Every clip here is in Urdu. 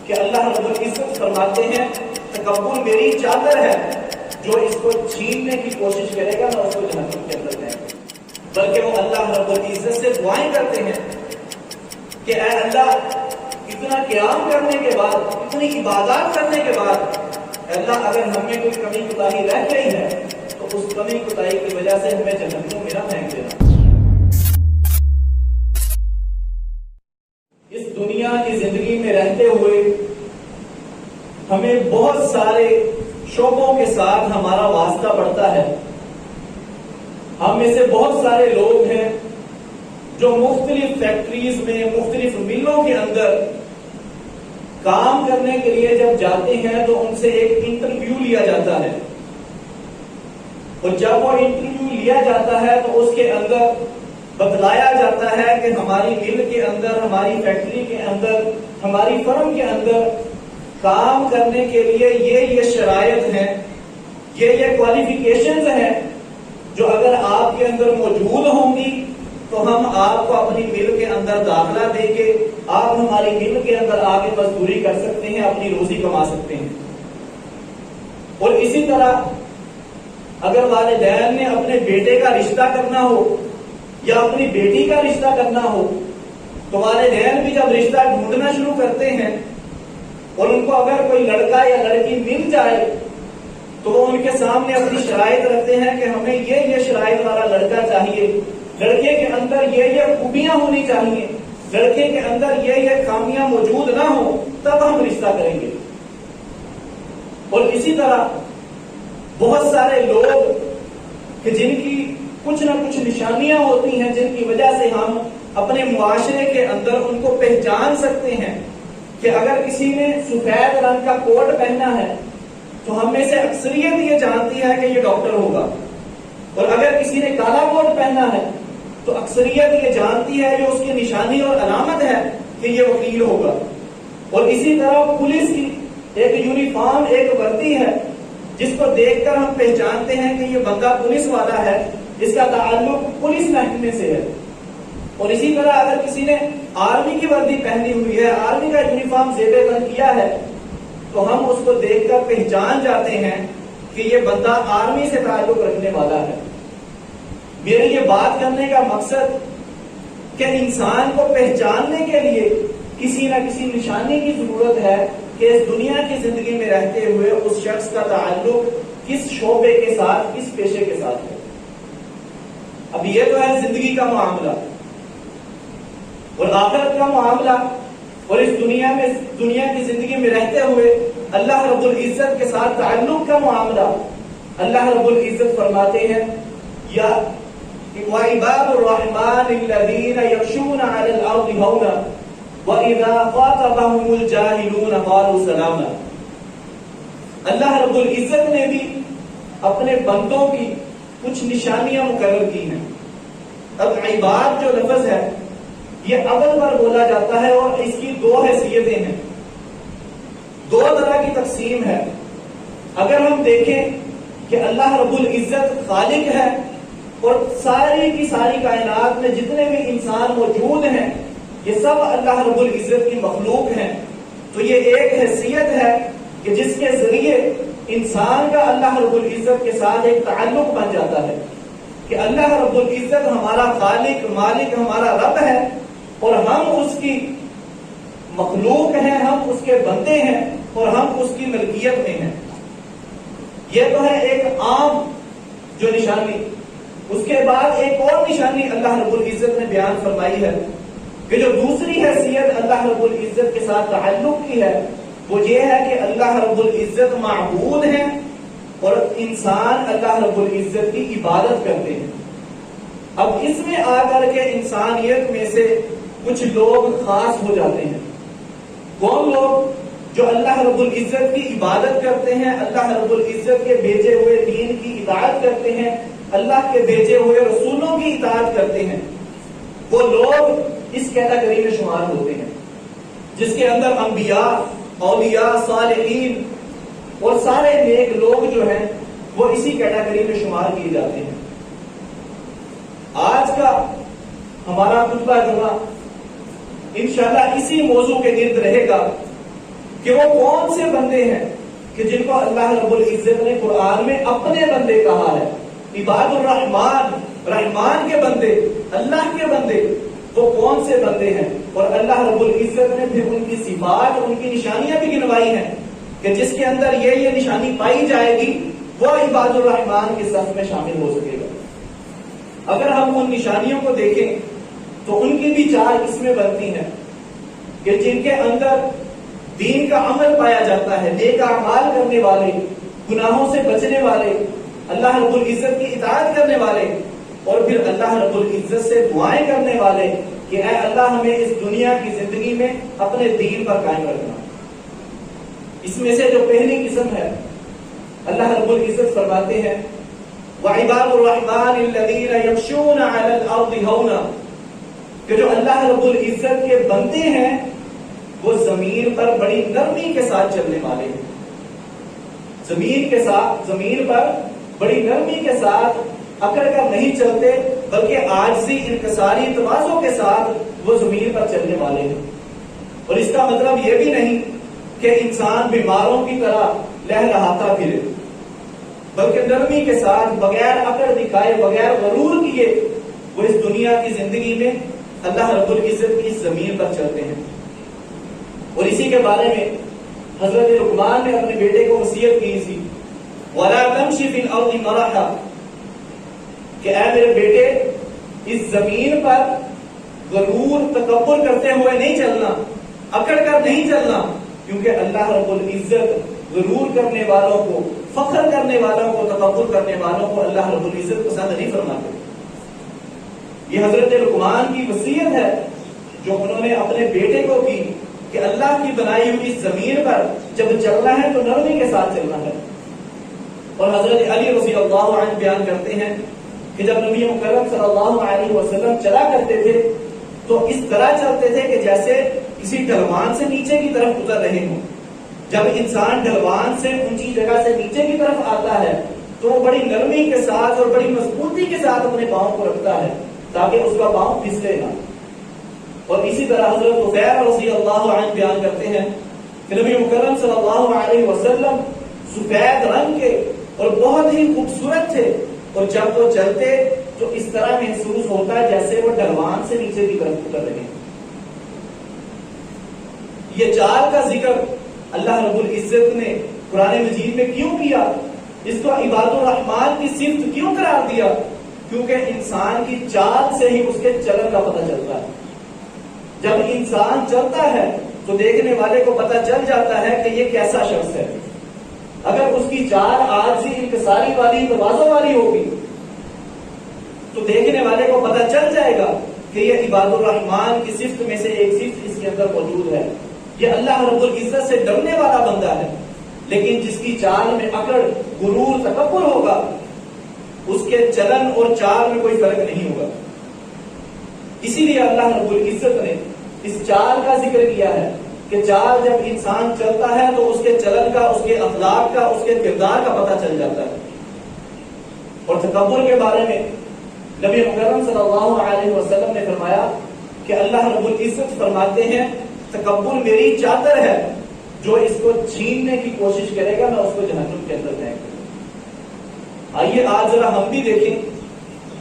کہ اللہ رب العزت فرماتے ہیں تکبر میری چادر ہے، جو اس کو چھیننے کی کوشش کرے گا میں اس کو جہنم کے اندر دیں گا۔ بلکہ وہ اللہ رب العزت سے دعائیں کرتے ہیں کہ اے اللہ، اتنا قیام کرنے کے بعد، اتنی عبادات کرنے کے بعد، اللہ اگر ہم میں کوئی کمی کوتاہی رہ گئی ہے تو اس کمی کوتاہی کی وجہ سے ہمیں جہنم میں نہ پھینک دینا۔ اس دنیا کی زندگی میں رہتے ہوئے ہمیں بہت سارے شعبوں کے ساتھ ہمارا واسطہ پڑتا ہے۔ ہم میں سے بہت سارے لوگ ہیں جو مختلف فیکٹریز میں، مختلف ملوں کے اندر کام کرنے کے لیے جب جاتے ہیں تو ان سے ایک انٹرویو لیا جاتا ہے، اور جب وہ انٹرویو لیا جاتا ہے تو اس کے اندر بتلایا جاتا ہے کہ ہماری مل کے اندر، ہماری فیکٹری کے اندر، ہماری فرم کے اندر کام کرنے کے لیے یہ شرائط ہیں، یہ کوالیفیکیشنز ہیں جو اگر آپ کے اندر موجود ہوں گی تو ہم آپ کو اپنی مل کے اندر داخلہ دے کے آپ ہماری مل کے اندر آگے مزدوری کر سکتے ہیں، اپنی روزی کما سکتے ہیں۔ اور اسی طرح اگر والدین نے اپنے بیٹے کا رشتہ کرنا ہو یا اپنی بیٹی کا رشتہ کرنا ہو تو والدین بھی جب رشتہ ڈھونڈنا شروع کرتے ہیں اور ان کو اگر کوئی لڑکا یا لڑکی مل جائے تو وہ ان کے سامنے اپنی شرائط رکھتے ہیں کہ ہمیں یہ شرائط والا لڑکا چاہیے، لڑکے کے اندر یہ خوبیاں ہونی چاہیے، لڑکے کے اندر یہ خامیاں موجود نہ ہو، تب ہم رشتہ کریں گے۔ اور اسی طرح بہت سارے لوگ کہ جن کی کچھ نہ کچھ نشانیاں ہوتی ہیں جن کی وجہ سے ہم اپنے معاشرے کے اندر ان کو پہچان سکتے ہیں، کہ اگر کسی نے سفید رنگ کا کوٹ پہنا ہے تو ہم میں سے اکثریت یہ جانتی ہے کہ یہ ڈاکٹر ہوگا، اور اگر کسی نے کالا کوٹ پہنا ہے تو اکثریت یہ جانتی ہے، جو اس کی نشانی اور علامت ہے، کہ یہ وکیل ہوگا۔ اور اسی طرح پولیس کی ایک یونیفارم، ایک وردی ہے جس کو دیکھ کر ہم پہچانتے ہیں کہ یہ بندہ پولیس والا ہے، اس کا تعلق پولیس محکمے سے ہے۔ اور اسی طرح اگر کسی نے آرمی کی وردی پہنی ہوئی ہے، آرمی کا یونیفارم زیب تن کیا ہے، تو ہم اس کو دیکھ کر پہچان جاتے ہیں کہ یہ بندہ آرمی سے تعلق رکھنے والا ہے۔ میرے یہ بات کرنے کا مقصد کہ انسان کو پہچاننے کے لیے کسی نہ کسی نشانی کی ضرورت ہے کہ اس دنیا کی زندگی میں رہتے ہوئے اس شخص کا تعلق کس شعبے کے ساتھ، کس پیشے کے ساتھ ہے۔ اب یہ تو ہے زندگی کا معاملہ، اور آخرت کا معاملہ، اور اس دنیا میں، دنیا کی زندگی میں رہتے ہوئے اللہ رب العزت کے ساتھ تعلق کا معاملہ۔ اللہ رب العزت فرماتے ہیں یا وَعِبَادُ الرَّحْمَنِ الَّذِينَ يَمْشُونَ عَلَى الْأَرْضِ هَوْنًا وَإِذَا خَاطَبَهُمُ الْجَاهِلُونَ قَالُوا سَلَامًا۔ اللہ رب العزت نے بھی اپنے بندوں کی کچھ نشانیاں مقرر کی ہیں۔ اب عباد جو لفظ ہے یہ اول پر بولا جاتا ہے، اور اس کی دو حیثیتیں ہیں، دو طرح کی تقسیم ہے۔ اگر ہم دیکھیں کہ اللہ رب العزت خالق ہے اور ساری کی ساری کائنات میں جتنے بھی انسان موجود ہیں یہ سب اللہ رب العزت کی مخلوق ہیں، تو یہ ایک حیثیت ہے کہ جس کے ذریعے انسان کا اللہ رب العزت کے ساتھ ایک تعلق بن جاتا ہے کہ اللہ رب العزت ہمارا خالق، مالک، ہمارا رب ہے، اور ہم اس کی مخلوق ہیں، ہم اس کے بندے ہیں، اور ہم اس کی ملکیت میں ہیں۔ یہ تو ہے ایک عام جو نشانی۔ اس کے بعد ایک اور نشانی اللہ رب العزت نے بیان فرمائی ہے کہ جو دوسری حیثیت اللہ رب العزت کے ساتھ تعلق کی ہے وہ یہ ہے کہ اللہ رب العزت معبود ہیں اور انسان اللہ رب العزت کی عبادت کرتے ہیں۔ اب اس میں آ کر کے انسانیت میں سے کچھ لوگ خاص ہو جاتے ہیں۔ کون لوگ؟ جو اللہ رب العزت کی عبادت کرتے ہیں، اللہ رب العزت کے بھیجے ہوئے دین کی اطاعت کرتے ہیں، اللہ کے بھیجے ہوئے رسولوں کی اطاعت کرتے ہیں، وہ لوگ اس کیٹیگری میں شمار ہوتے ہیں جس کے اندر انبیاء، اولیاء، صالحین اور سارے نیک لوگ جو ہیں وہ اسی کیٹیگری میں شمار کیے جاتے ہیں۔ آج کا ہمارا خطبہ جمعہ انشاءاللہ اسی موضوع کے گرد رہے گا کہ وہ کون سے بندے ہیں کہ جن کو اللہ رب العزت نے قرآن میں اپنے بندے کہا ہے. عباد الرحمان، رحمان کے بندے، اللہ کے بندے، وہ کون سے بندے ہیں؟ اور اللہ رب العزت نے پھر ان کی صفات، ان کی نشانیاں بھی گنوائی ہیں کہ جس کے اندر یہ نشانی پائی جائے گی وہ عباد الرحمان کے صف میں شامل ہو سکے گا. اگر ہم ان نشانیوں کو دیکھیں تو ان کی بھی چار قسمیں بنتی ہیں کہ جن کے اندر دین کا عمل پایا جاتا ہے، نیک اعمال کرنے والے، گناہوں سے بچنے والے، اللہ رب العزت کی اطاعت کرنے والے، اور پھر اللہ رب العزت سے دعائیں کرنے والے کہ اے اللہ ہمیں اس دنیا کی زندگی میں اپنے دین پر قائم رکھنا. اس میں سے جو پہلی قسم ہے، اللہ رب العزت فرماتے ہیں وَعِبَادُ الرَّحْمَنِ الَّذِينَ يَمْشُونَ عَلَى الْأَرْضِ هَوْنًا، کہ جو اللہ رب العزت کے بندے ہیں وہ زمین پر بڑی نرمی کے ساتھ چلنے والے ہیں. زمین پر بڑی نرمی کے ساتھ اکڑ کر نہیں چلتے، بلکہ عاجزی، انکساری، تواضع کے ساتھ وہ زمین پر چلنے والے ہیں. اور اس کا مطلب یہ بھی نہیں کہ انسان بیماروں کی طرح لہلہاتا پھرے، بلکہ نرمی کے ساتھ بغیر اکڑ دکھائے، بغیر غرور کیے وہ اس دنیا کی زندگی میں اللہ رب العزت کی زمین پر چلتے ہیں. اور اسی کے بارے میں حضرت لقمان نے اپنے بیٹے کو وصیت کی تھی وَلَا تَمْشِ فِي الْأَرْضِ مَرَحًا، کہ اے میرے بیٹے اس زمین پر غرور، تکبر کرتے ہوئے نہیں چلنا، اکڑ کر نہیں چلنا، کیونکہ اللہ رب العزت غرور کرنے والوں کو، فخر کرنے والوں کو، تکبر کرنے والوں کو اللہ رب العزت پسند نہیں فرماتے. یہ حضرت لقمان کی وصیت ہے جو انہوں نے اپنے بیٹے کو کی کہ اللہ کی بنائی ہوئی اس زمین پر جب چلنا ہے تو نرمی کے ساتھ چلنا ہے. اور حضرت علی رضی اللہ عنہ بیان کرتے ہیں کہ جب نبی مکرم صلی اللہ علیہ وسلم چلا کرتے تھے تو اس طرح چلتے تھے کہ جیسے کسی ڈھلوان سے نیچے کی طرف اتر رہے ہوں. جب انسان ڈھلوان سے اونچی جگہ سے نیچے کی طرف آتا ہے تو وہ بڑی نرمی کے ساتھ اور بڑی مضبوطی کے ساتھ اپنے پاؤں کو رکھتا ہے تاکہ اس کا پاؤں پھسلے نہ. اور اسی طرح حضرت عفیر رضی اللہ عنہ بیان کرتے ہیں کہ نبی مکرم صلی اللہ علیہ وسلم سفید رنگ کے اور بہت ہی خوبصورت تھے، اور جب وہ چلتے تو اس طرح محسوس ہوتا ہے جیسے وہ ڈھلوان سے نیچے کی طرف اتر رہے ہیں. یہ چال کا ذکر اللہ رب العزت نے قرآن مجید میں کیوں کیا؟ اس کو عباد الرحمان کی صفت کیوں قرار دیا؟ کیونکہ انسان کی چال سے ہی اس کے چلن کا پتہ چلتا ہے. جب انسان چلتا ہے تو دیکھنے والے کو پتہ چل جاتا ہے کہ یہ کیسا شخص ہے. اگر اس کی چال عاجزی، انکساری والی، تواضع والی ہوگی تو دیکھنے والے کو پتہ چل جائے گا کہ یہ عباد الرحمان کی صفت میں سے ایک صفت اس کے اندر موجود ہے. یہ اللہ رب العزت سے ڈرنے والا بندہ ہے. لیکن جس کی چال میں اکڑ، غرور، تکبر ہوگا اس کے چلن اور چال میں کوئی فرق نہیں ہوگا. اسی لیے اللہ رب العزت نے اس چال کا ذکر کیا ہے کہ چال جب انسان چلتا ہے تو اس کے چلن کا، اس کے اخلاق کا، اس کے کردار کا پتہ چل جاتا ہے. اور تکبر کے بارے میں نبی مکرم صلی اللہ علیہ وسلم نے فرمایا کہ اللہ رب العزت فرماتے ہیں تکبر میری چادر ہے، جو اس کو چھیننے کی کوشش کرے گا میں اس کو جہنم کے اندر پھینک دوں گا. آئیے آج ذرا ہم بھی دیکھیں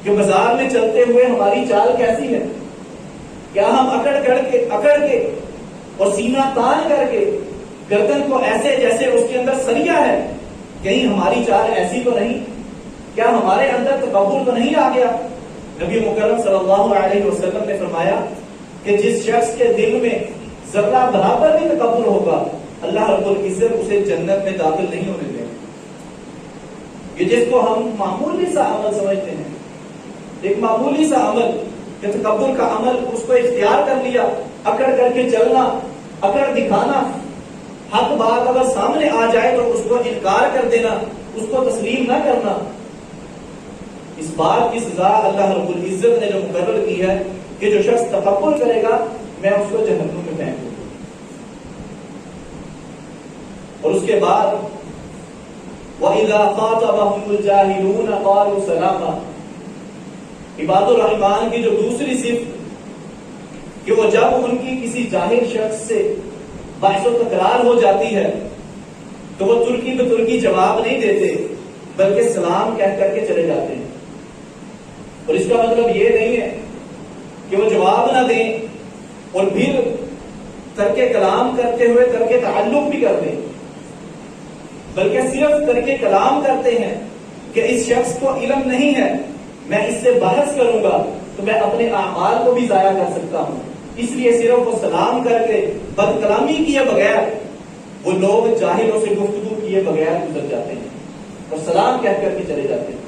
کہ بازار میں چلتے ہوئے ہماری چال کیسی ہے. کیا ہم اکڑ کے اور سینہ تان کر کے گردن کو ایسے جیسے اس کے اندر سریا ہے، کہیں ہماری چال ایسی تو نہیں؟ کیا ہمارے اندر تکبر تو نہیں آ گیا؟ نبی مکرم صلی اللہ علیہ وسلم نے فرمایا کہ جس شخص کے دل میں ذرہ برابر بھی تکبر ہوگا اللہ رب العزت اسے جنت میں داخل نہیں ہونے دیں. یہ جس کو ہم معمولی سا عمل سمجھتے ہیں، ایک معمولی سا عمل کہ تکبر کا عمل، اس کو اختیار کر لیا، اکڑ کر کے چلنا، اکڑ دکھانا، حق بات اگر سامنے آ جائے تو اس کو انکار کر دینا، اس کو تسلیم نہ کرنا. اس بات کی سزا اللہ رب العزت نے جو مقرر کی ہے کہ جو شخص تکبر کرے گا میں اس کو جہنم میں پھینک دوں گا. اور اس کے بعد وَإِذَا خَاطَبَهُمُ الْجَاهِلُونَ قَالُوا سَلَامًا، عباد الرحمان کی جو دوسری صفت کہ وہ جب ان کی کسی جاہل شخص سے بحث و تکرار ہو جاتی ہے تو وہ ترکی بہ ترکی جواب نہیں دیتے بلکہ سلام کہہ کر کے چلے جاتے ہیں. اور اس کا مطلب یہ نہیں ہے کہ وہ جواب نہ دیں اور پھر ترک کلام کرتے ہوئے ترک تعلق بھی کر دیں، بلکہ صرف ترک کلام کرتے ہیں کہ اس شخص کو علم نہیں ہے، میں اس سے بحث کروں گا تو میں اپنے اعمال کو بھی ضائع کر سکتا ہوں، اس لیے صرف وہ سلام کر کے بد کلامی کیے بغیر وہ لوگ جاہلوں سے گفتگو کیے بغیر گزر جاتے ہیں اور سلام کہہ کر کے چلے جاتے ہیں.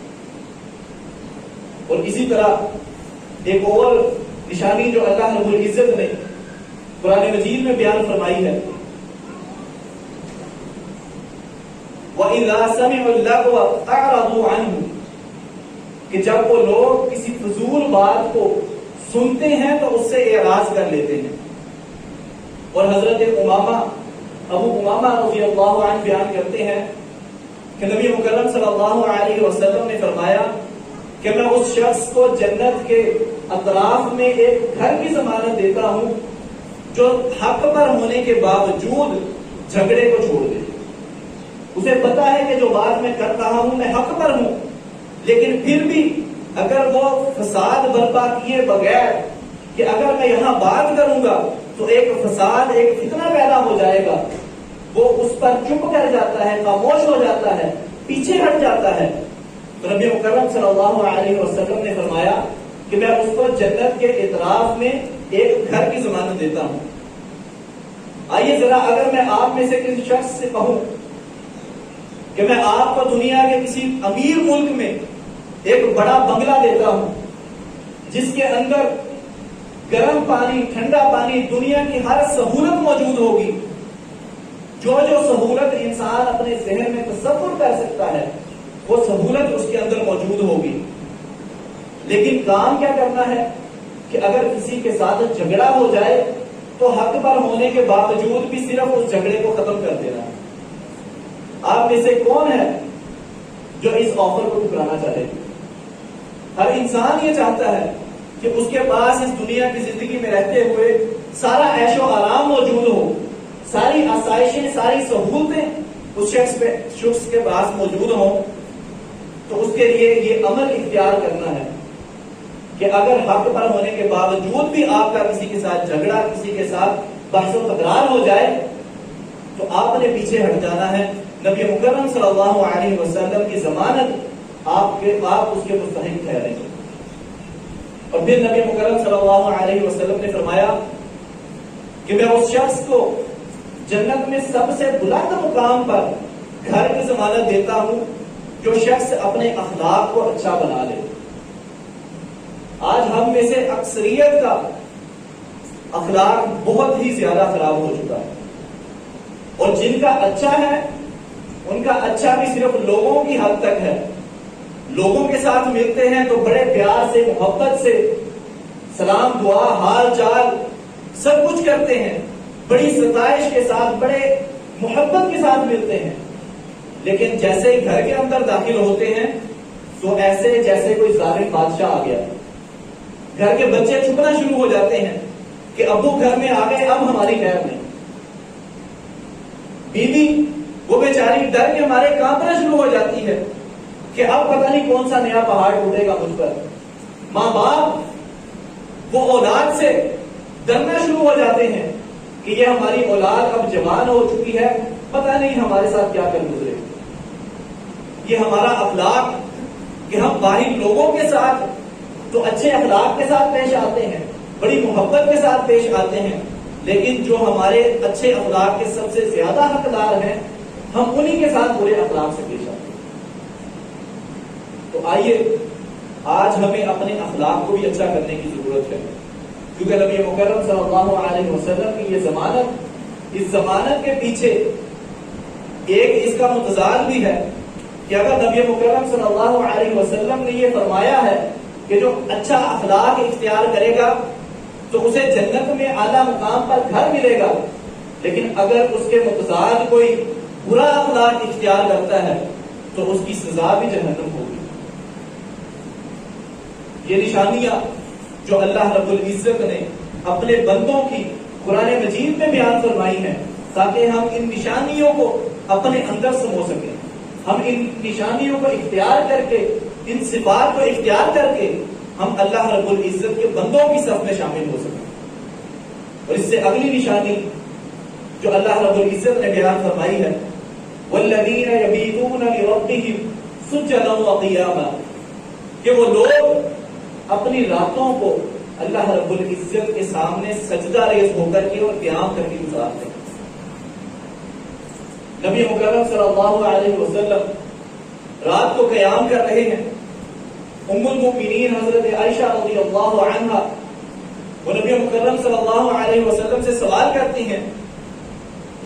اور اسی طرح ایک اور نشانی جو اللہ رب العزت نے قرآن مجید میں بیان فرمائی ہے، وَإِذَا سَمِعُوا اللَّغْوَ أَعْرَضُوا عَنْهُ، کہ جب وہ لوگ کسی فضول بات کو سنتے ہیں تو اس سے اعراض کر لیتے ہیں. اور حضرت ابو امامہ رضی اللہ عنہ بیان کرتے ہیں کہ نبی مکرم صلی اللہ علیہ وسلم نے فرمایا کہ میں اس شخص کو جنت کے اطراف میں ایک گھر کی ضمانت دیتا ہوں جو حق پر ہونے کے باوجود جھگڑے کو چھوڑ دے. اسے پتا ہے کہ جو بات میں کر رہا ہوں میں حق پر ہوں، لیکن پھر بھی اگر وہ فساد برپا کیے بغیر کہ اگر میں یہاں بات کروں گا تو ایک فساد، ایک فتنہ پیدا ہو جائے گا، وہ اس پر چپ کر جاتا ہے، خاموش ہو جاتا ہے، پیچھے ہٹ جاتا ہے. تو نبی مکرم صلی اللہ علیہ وسلم نے فرمایا کہ میں اس کو جنت کے اطراف میں ایک گھر کی ضمانت دیتا ہوں. آئیے ذرا اگر میں آپ میں سے کسی شخص سے کہوں کہ میں آپ کو دنیا کے کسی امیر ملک میں ایک بڑا بنگلہ دیتا ہوں جس کے اندر گرم پانی، ٹھنڈا پانی، دنیا کی ہر سہولت موجود ہوگی، جو سہولت انسان اپنے ذہن میں تصور کر سکتا ہے وہ سہولت اس کے اندر موجود ہوگی، لیکن کام کیا کرنا ہے کہ اگر کسی کے ساتھ جھگڑا ہو جائے تو حق پر ہونے کے باوجود بھی صرف اس جھگڑے کو ختم کر دینا ہے. آپ میں سے کون ہے جو اس آفر کو ٹھکرانا چاہے؟ ہر انسان یہ چاہتا ہے کہ اس کے پاس اس دنیا کی زندگی میں رہتے ہوئے سارا عیش و آرام موجود ہو، ساری آسائشیں، ساری سہولتیں اس شخص کے پاس موجود ہوں. تو اس کے لیے یہ عمل اختیار کرنا ہے کہ اگر حق پر ہونے کے باوجود بھی آپ کا کسی کے ساتھ جھگڑا، کسی کے ساتھ بحث و تکرار ہو جائے تو آپ نے پیچھے ہٹ جانا ہے. نبی مکرم صلی اللہ علیہ وسلم کی ضمانت آپ اس کے مستحق ٹھہریں گے. اور پھر نبی مکرم صلی اللہ علیہ وسلم نے فرمایا کہ میں اس شخص کو جنت میں سب سے بلند مقام پر گھر کی ضمانت دیتا ہوں جو شخص اپنے اخلاق کو اچھا بنا لے. آج ہم میں سے اکثریت کا اخلاق بہت ہی زیادہ خراب ہو چکا ہے، اور جن کا اچھا ہے ان کا اچھا بھی صرف لوگوں کی حد تک ہے. لوگوں کے ساتھ ملتے ہیں تو بڑے پیار سے، محبت سے سلام دعا، حال چال سب کچھ کرتے ہیں، بڑی ستائش کے ساتھ، بڑے محبت کے ساتھ ملتے ہیں، لیکن جیسے ہی گھر کے اندر داخل ہوتے ہیں تو ایسے جیسے کوئی ظالم بادشاہ آ گیا. گھر کے بچے چھپنا شروع ہو جاتے ہیں کہ ابو گھر میں آ گئے، اب ہماری خیر نہیں. بیوی وہ بیچاری ڈر کے ہمارے کانپنا شروع ہو جاتی ہے کہ اب پتہ نہیں کون سا نیا پہاڑ ٹوٹے گا مجھ پر. ماں باپ وہ اولاد سے ڈرنا شروع ہو جاتے ہیں کہ یہ ہماری اولاد اب جوان ہو چکی ہے، پتہ نہیں ہمارے ساتھ کیا کر گزرے. یہ ہمارا اخلاق کہ ہم باہر لوگوں کے ساتھ تو اچھے اخلاق کے ساتھ پیش آتے ہیں، بڑی محبت کے ساتھ پیش آتے ہیں، لیکن جو ہمارے اچھے اخلاق کے سب سے زیادہ حقدار ہیں ہم انہی کے ساتھ برے اخلاق سے پیش آتے ہیں. تو آئیے آج ہمیں اپنے اخلاق کو بھی اچھا کرنے کی ضرورت ہے، کیونکہ نبی مکرم صلی اللہ علیہ وسلم کی یہ ضمانت، اس ضمانت کے پیچھے ایک اس کا متضاد بھی ہے کہ اگر نبی مکرم صلی اللہ علیہ وسلم نے یہ فرمایا ہے کہ جو اچھا اخلاق اختیار کرے گا تو اسے جنت میں اعلیٰ مقام پر گھر ملے گا، لیکن اگر اس کے متضاد کوئی برا اخلاق اختیار کرتا ہے تو اس کی سزا بھی جہنم ہوگی. یہ نشانیاں جو اللہ رب العزت نے اپنے بندوں کی قرآن مجید میں بیان فرمائی ہیں تاکہ ہم ان نشانیوں کو اپنے اندر سمو سکیں، ہم ان نشانیوں کو اختیار کر کے، ان صفات کو اختیار کر کے ہم اللہ رب العزت کے بندوں کی صف میں شامل ہو سکیں۔ اور اس سے اگلی نشانی جو اللہ رب العزت نے بیان فرمائی ہے، والذین یبیتون لربہم سجدا وقیاما، کہ وہ لوگ اپنی راتوں کو اللہ رب العزت کے سامنے سجدہ ریز ہو کر کے اور قیام کر کے گزارتے ہیں۔ نبی مکرم صلی اللہ علیہ وسلم رات کو قیام کر رہے ہیں، ام المؤمنین حضرت عائشہ رضی اللہ عنہا وہ نبی مکرم صلی اللہ علیہ وسلم سے سوال کرتی ہیں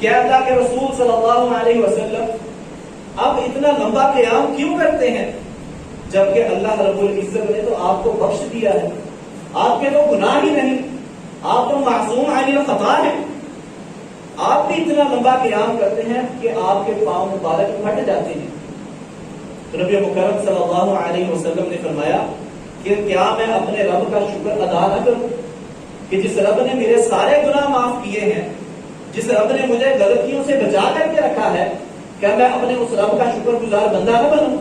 کہ اللہ کے رسول صلی اللہ علیہ وسلم آپ اتنا لمبا قیام کیوں کرتے ہیں، جبکہ اللہ رب العزت نے تو آپ کو بخش دیا ہے، آپ کے تو گناہ ہی نہیں، آپ تو معصوم عن الخطا ہیں، آپ بھی اتنا لمبا قیام کرتے ہیں کہ آپ کے پاؤں مبارک پھٹ جاتے ہیں۔ تو نبی مکرم صلی اللہ علیہ وسلم نے فرمایا کہ کیا میں اپنے رب کا شکر ادا نہ کروں کہ جس رب نے میرے سارے گناہ معاف کیے ہیں، جس رب نے مجھے غلطیوں سے بچا کر کے رکھا ہے، کیا میں اپنے اس رب کا شکر گزار بندہ نہ بنوں؟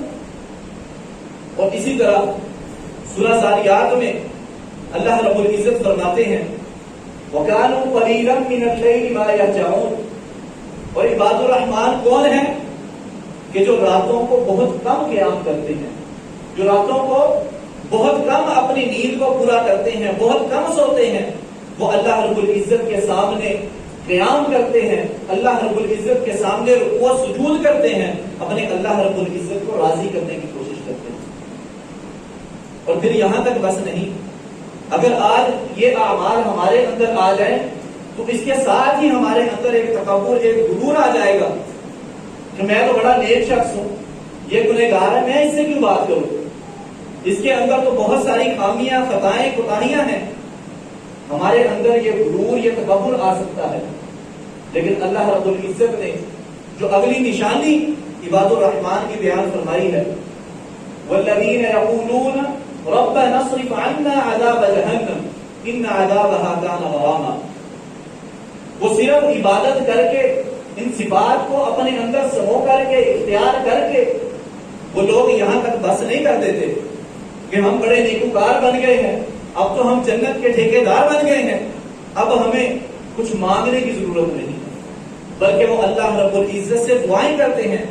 اور اسی طرح سورہ ذاریات میں اللہ رب العزت فرماتے ہیں وَكَانُوا قَلِيلًا مِنَ اللَّيْلِ مَا يَهْجَعُونَ، اور عباد الرحمن کون ہیں کہ جو راتوں کو بہت کم قیام کرتے ہیں، جو راتوں کو بہت کم اپنی نیند کو پورا کرتے ہیں، بہت کم سوتے ہیں، وہ اللہ رب العزت کے سامنے قیام کرتے ہیں، اللہ رب العزت کے سامنے رکوع و سجود کرتے ہیں، اپنے اللہ رب العزت کو راضی کرنے کی کوشش کرتے ہیں۔ اور پھر یہاں تک بس نہیں، اگر آج یہ اعمال ہمارے اندر آ جائیں تو اس کے ساتھ ہی ہمارے اندر ایک تکبر، ایک غرور آ جائے گا کہ میں تو بڑا نیک شخص ہوں، یہ گنہگار ہے، میں اس سے کیوں بات کروں، اس کے اندر تو بہت ساری خامیاں، خطائیں، کوتاہیاں ہیں، ہمارے اندر یہ غرور، یہ تکبر آ سکتا ہے۔ لیکن اللہ رب العزت نے جو اگلی نشانی عباد الرحمن کی بیان فرمائی ہے والذین یقولون ربنا اصرف عنا عذاب جہنم ان عذابها کان غراما، وہ صرف عبادت کر کے، ان صفات کو اپنے اندر سمو کر کے، اختیار کر کے وہ لوگ یہاں تک بس نہیں کر دیتے کہ ہم بڑے نیکوکار بن گئے ہیں، اب تو ہم جنت کے ٹھیکیدار بن گئے ہیں، اب ہمیں کچھ مانگنے کی ضرورت نہیں، بلکہ وہ اللہ رب العزت سے دعائیں کرتے ہیں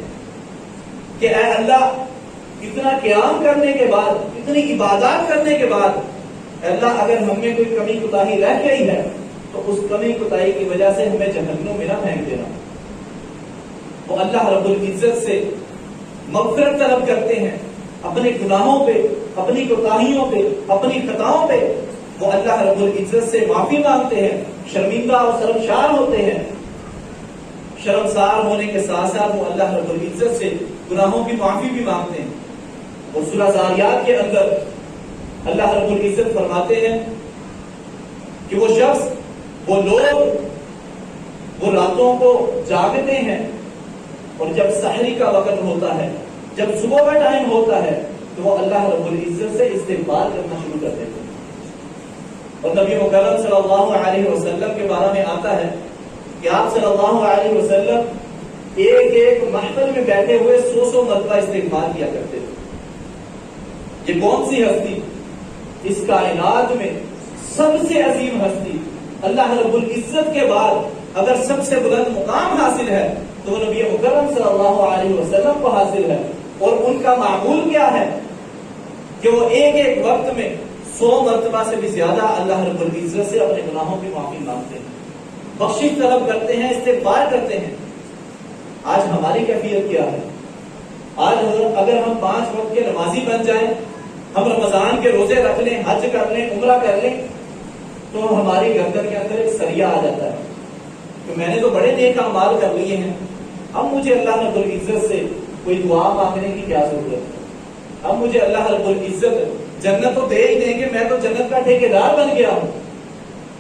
کہ اے اللہ، اتنا قیام کرنے کے بعد، اتنی عبادات کرنے کے بعد، اے اللہ اگر ہم میں کوئی کمی کوتاہی رہ گئی ہے تو اس کمی کوتاہی کی وجہ سے ہمیں جہنم میں نہ پھینک دینا۔ وہ اللہ رب العزت سے مغفرت طلب کرتے ہیں، اپنے گناہوں پہ، اپنی کوتاہیوں پہ، اپنی خطاؤں پہ وہ اللہ رب العزت سے معافی مانگتے ہیں، شرمندہ اور شرمسار ہوتے ہیں۔ شرمسار ہونے کے ساتھ ساتھ وہ اللہ رب العزت سے گناہوں کی معافی بھی مانگتے ہیں۔ اور سورہ ذاریات کے اندر اللہ رب العزت فرماتے ہیں کہ وہ شخص، وہ لوگ، وہ راتوں کو جاگتے ہیں اور جب سحری کا وقت ہوتا ہے، جب صبح کا ٹائم ہوتا ہے تو وہ اللہ رب العزت سے استغفار کرنا شروع کر دیتے ہیں۔ اور نبی مکرم صلی اللہ علیہ وسلم کے بارے میں آتا ہے کہ آپ صلی اللہ علیہ وسلم ایک ایک محفل میں بیٹھے ہوئے 100 مرتبہ استغفار کیا کرتے تھے۔ یہ کون سی ہستی، اس کائنات میں سب سے عظیم ہستی، اللہ رب العزت کے بعد اگر سب سے بلند مقام حاصل ہے تو وہ نبی مکرم صلی اللہ علیہ وسلم کو حاصل ہے۔ اور ان کا معمول کیا ہے کہ وہ ایک ایک وقت میں 100 مرتبہ سے بھی زیادہ اللہ رب العزت سے اپنے گناہوں کی معافی مانگتے ہیں، بخشش طلب کرتے ہیں، استغفار کرتے ہیں۔ آج ہماری کیفیت کیا ہے؟ آج اگر ہم 5 وقت کے نمازی بن جائیں، ہم رمضان کے روزے رکھ لیں، حج کر لیں، عمرہ کر لیں، تو ہماری گردن کے اندر ایک سریا آ جاتا ہے کہ میں نے تو بڑے نیک اعمال کر لیے ہیں، اب مجھے اللہ رب العزت سے کوئی دعا مانگنے کی کیا ضرورت ہے؟ اب مجھے اللہ رب العزت جنت تو دے ہی دیں گے، میں تو جنت کا ٹھیکیدار بن گیا ہوں۔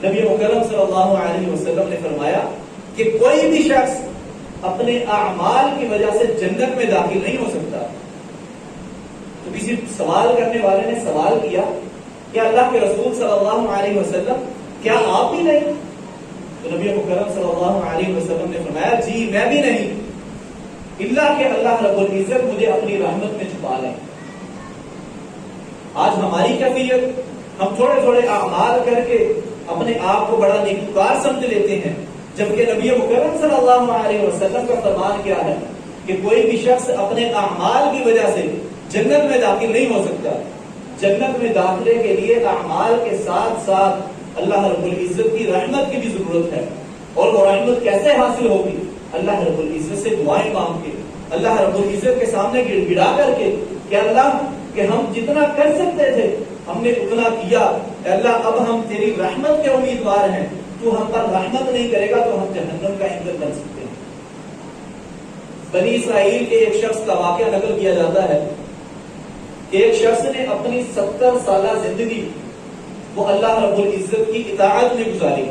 نبی مکرم صلی اللہ علیہ وسلم نے فرمایا کہ کوئی بھی شخص اپنے اعمال کی وجہ سے جنت میں داخل نہیں ہو سکتا۔ تو کسی سوال کرنے والے نے سوال کیا کہ اللہ کے رسول صلی اللہ علیہ وسلم، کیا آپ بھی نہیں؟ تو نبی مکرم صلی اللہ علیہ وسلم نے فرمایا جی میں بھی نہیں، اللہ کہ اللہ رب العزت مجھے اپنی رحمت میں چھپا لیں۔ آج ہماری کیفیت، ہم تھوڑے تھوڑے اعمال کر کے اپنے آپ کو بڑا نیکوکار سمجھ لیتے ہیں، جبکہ نبی مکرم صلی اللہ علیہ وسلم کا فرمان کیا ہے کہ کوئی بھی شخص اپنے اعمال کی وجہ سے جنت میں داخل نہیں ہو سکتا۔ جنت میں داخلے کے لیے اعمال کے ساتھ ساتھ اللہ رب العزت کی رحمت کی بھی ضرورت ہے، اور وہ رحمت کیسے حاصل ہوگی؟ اللہ رب العزت سے دعائیں مانگ کے، اللہ رب العزت کے سامنے گڑ گڑا کر کے کہ اللہ کہ ہم جتنا کر سکتے تھے ہم نے اتنا کیا، اللہ اب ہم تیری رحمت کے امیدوار ہیں، تو ہم پر رحمت نہیں کرے گا تو ہم جہنم کا ایندھن بن سکتے ہیں۔ بنی اسرائیل کے ایک شخص کا واقعہ نقل کیا جاتا ہے کہ ایک شخص نے اپنی 70 سالہ زندگی وہ اللہ رب العزت کی اطاعت میں گزاری،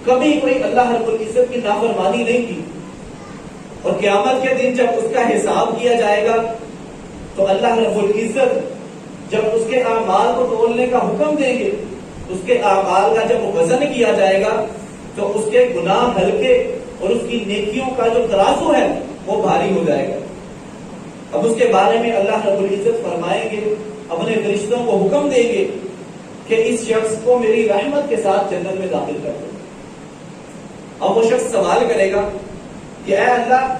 کبھی کوئی اللہ رب العزت کی نافرمانی نہیں کی، اور قیامت کے دن جب اس کا حساب کیا جائے گا تو اللہ رب العزت جب اس کے اعمال کو تولنے کا حکم دیں گے، اس کے اعمال کا جب وزن کیا جائے گا تو اس کے گناہ ہلکے اور اس کی نیکیوں کا جو ترازو ہے وہ بھاری ہو جائے گا۔ اب اس کے بارے میں اللہ رب العزت فرمائیں گے، اپنے فرشتوں کو حکم دیں گے کہ اس شخص کو میری رحمت کے ساتھ جنت میں داخل کر دو۔ اب وہ شخص سوال کرے گا کہ اے اللہ،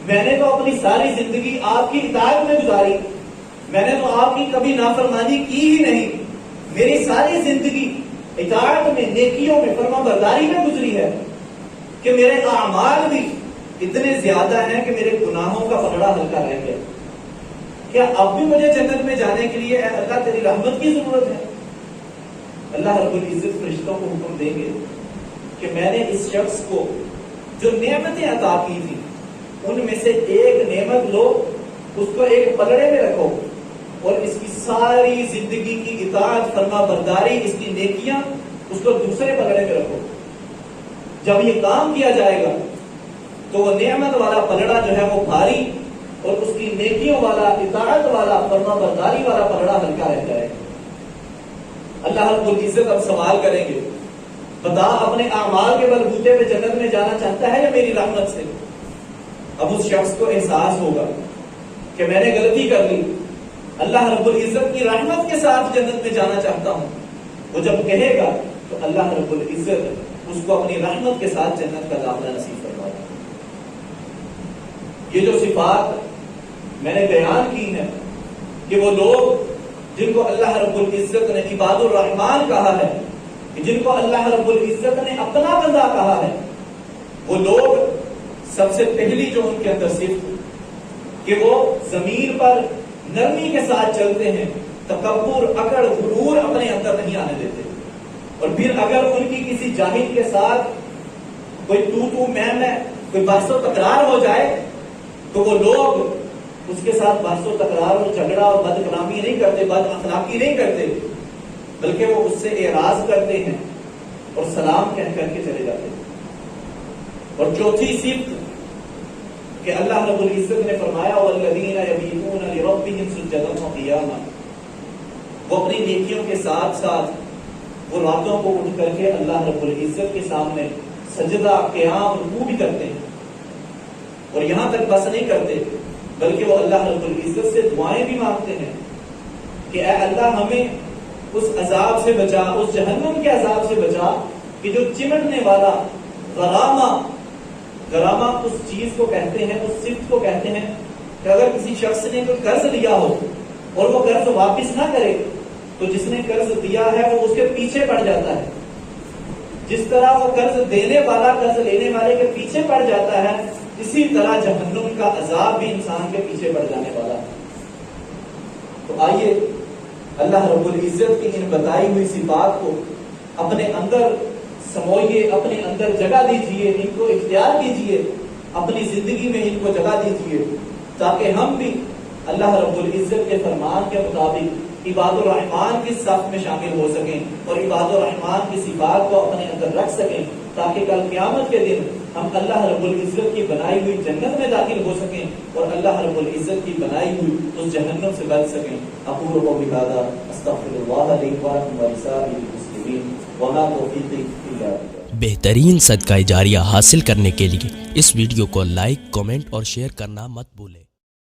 میں نے تو اپنی ساری زندگی آپ کی اطاعت میں گزاری، میں نے تو آپ کی کبھی نافرمانی کی ہی نہیں، میری ساری زندگی اطاعت میں، نیکیوں میں، فرما برداری میں گزری ہے کہ میرے اعمال بھی اتنے زیادہ ہیں کہ میرے گناہوں کا پلڑا ہلکا رہ گیا، کیا اب بھی مجھے جنت میں جانے کے لیے اے اللہ تیری رحمت کی ضرورت ہے؟ اللہ رب العزت فرشتوں کو حکم دیں گے کہ میں نے اس شخص کو جو نعمتیں عطا کی تھی ان میں سے ایک نعمت لو، اس کو ایک پلڑے میں رکھو، اور اس کی ساری زندگی کی اطاعت، فرما برداری، اس کی نیکیاں اس کو دوسرے پلڑے میں رکھو۔ جب یہ کام کیا جائے گا تو وہ نعمت والا پلڑا جو ہے وہ بھاری، اور اس کی نیکیوں والا، اطاعت والا، فرما برداری والا پلڑا ہلکا رہ جائے گا۔ اللہ رب العزت اب سوال کریں گے، بتا اپنے اعمال کے بلبوتے پہ جنت میں جانا چاہتا ہے یا میری رحمت سے؟ اب اس شخص کو احساس ہوگا کہ میں نے غلطی کر لی، اللہ رب العزت کی رحمت کے ساتھ جنت میں جانا چاہتا ہوں۔ وہ جب کہے گا تو اللہ رب العزت اس کو اپنی رحمت کے ساتھ جنت کا داخلہ نصیب فرمائے گا۔ یہ جو صفات میں نے بیان کی ہیں کہ وہ لوگ جن کو اللہ رب العزت نے عباد الرحمن کہا ہے، جن کو اللہ رب العزت نے اپنا بندہ کہا ہے، وہ لوگ سب سے پہلی جو ان کے اندر صفت کہ وہ زمین پر نرمی کے ساتھ چلتے ہیں، تکبر، اکڑ، غرور اپنے اندر نہیں آنے دیتے، اور پھر اگر ان کی کسی جاہل کے ساتھ کوئی تو میں کوئی بحث و تکرار ہو جائے تو وہ لوگ اس کے ساتھ بحث و تکرار اور جھگڑا اور بد کلامی نہیں کرتے، بد اخلاقی نہیں کرتے، بلکہ وہ اس سے اعراض کرتے ہیں اور سلام کہہ کر کے چلے جاتے ہیں۔ اور چوتھی صفت کہ اللہ رب العزت نے فرمایا والذین یبیتون لربہم سجدا وقیاما، وہ اپنی نیکیوں کے ساتھ ساتھ وہ راتوں کو اٹھ کر کے اللہ رب العزت کے سامنے سجدہ، قیام، رکوع بھی کرتے ہیں، اور یہاں تک بس نہیں کرتے بلکہ وہ اللہ رب العزت سے دعائیں بھی مانگتے ہیں کہ اے اللہ ہمیں اس عذاب سے بچا، اس جہنم کے عذاب سے بچا کہ جو چمٹنے والا غرامہ اس چیز کو کہتے ہیں، اس صفت کو کہتے ہیں کہ اگر کسی شخص نے کوئی قرض لیا ہو اور وہ قرض واپس نہ کرے تو جس نے قرض دیا ہے وہ اس کے پیچھے پڑ جاتا ہے، جس طرح وہ قرض دینے والا قرض لینے والے کے پیچھے پڑ جاتا ہے، اسی طرح جہنم کا عذاب بھی انسان کے پیچھے پڑ جانے والا ہے۔ تو آئیے اللہ رب العزت کی ان بتائی ہوئی صفات کو اپنے اندر سموئیے، اپنے اندر جگہ دیجئے، ان کو اختیار کیجئے، اپنی زندگی میں ان کو جگہ دیجئے، تاکہ ہم بھی اللہ رب العزت کے فرمان کے مطابق عباد الرحمن کی صف میں شامل ہو سکیں اور عباد الرحمن کی صفات کو اپنے اندر رکھ سکیں، تاکہ کل قیامت کے دن ہم اللہ رب العزت کی بنائی ہوئی جنت میں داخل ہو سکیں اور اللہ رب العزت کی بنائی ہوئی اس جہنم سے بچ سکیں۔ اقول قولی ھذا استغفر اللہ لی ولکم ولسائر المسلمین وما توفیقی الا باللہ۔ بہترین صدقہ جاریہ حاصل کرنے کے لیے اس ویڈیو کو لائک، کمنٹ اور شیئر کرنا مت بھولیں۔